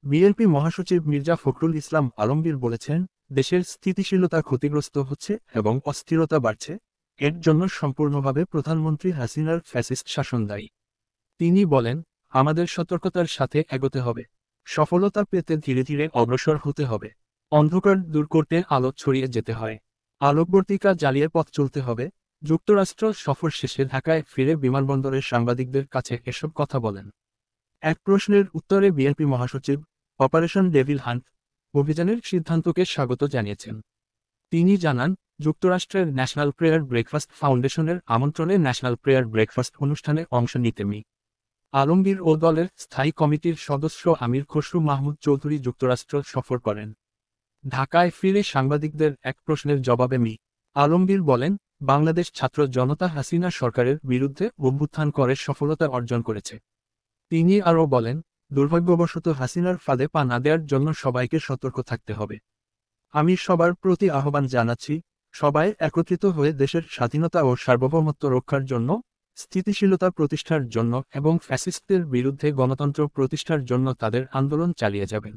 BNP মহাসচিব মির্জা ফখরুল ইসলাম আলমগীর বলেছেন, দেশের স্থিতিশীলতা ক্ষতিগ্রস্ত হচ্ছে এবং অস্থিরতা বাড়ছে, এর জন্য সম্পূর্ণভাবে প্রধানমন্ত্রী হাসিনার ফ্যাসিস্ট শাসন দায়ী। তিনি বলেন, আমাদের সতর্কতার সাথে এগোতে হবে, সফলতা পেতে ধীরে ধীরে অগ্রসর হতে হবে। অন্ধকার দূর করতে আলো ছড়িয়ে যেতে হয়, আলোকবর্তিকা জ্বালিয়ে পথ চলতে হবে। যুক্তরাষ্ট্র সফর শেষে ঢাকায় ফিরে বিমানবন্দরের সাংবাদিকদের কাছে এসব কথা বলেন। এক প্রশ্নের উত্তরে বিএনপি মহাসচিব অপারেশন ডেভিল হান্ট অভিযানের সিদ্ধান্তকে স্বাগত জানিয়েছেন। তিনি জানান, যুক্তরাষ্ট্রের ন্যাশনাল প্রেয়ার ব্রেকফাস্ট ফাউন্ডেশনের আমন্ত্রণে ন্যাশনাল প্রেয়ার ব্রেকফাস্ট অনুষ্ঠানে অংশ নিতে মি আলমগীর ও দলের স্থায়ী কমিটির সদস্য আমির খসরু মাহমুদ চৌধুরী যুক্তরাষ্ট্র সফর করেন। ঢাকায় ফিরে সাংবাদিকদের এক প্রশ্নের জবাবে মি আলমগীর বলেন, বাংলাদেশ ছাত্র জনতা হাসিনা সরকারের বিরুদ্ধে অভ্যুত্থান করে সফলতা অর্জন করেছে। তিনি আরও বলেন, দুর্ভাগ্যবশত হাসিনার ফাঁদে পা না দেওয়ার জন্য সবাইকে সতর্ক থাকতে হবে। আমি সবার প্রতি আহ্বান জানাচ্ছি, সবাই একত্রিত হয়ে দেশের স্বাধীনতা ও সার্বভৌমত্ব রক্ষার জন্য, স্থিতিশীলতা প্রতিষ্ঠার জন্য এবং ফ্যাসিস্টদের বিরুদ্ধে গণতন্ত্র প্রতিষ্ঠার জন্য তাদের আন্দোলন চালিয়ে যাবেন।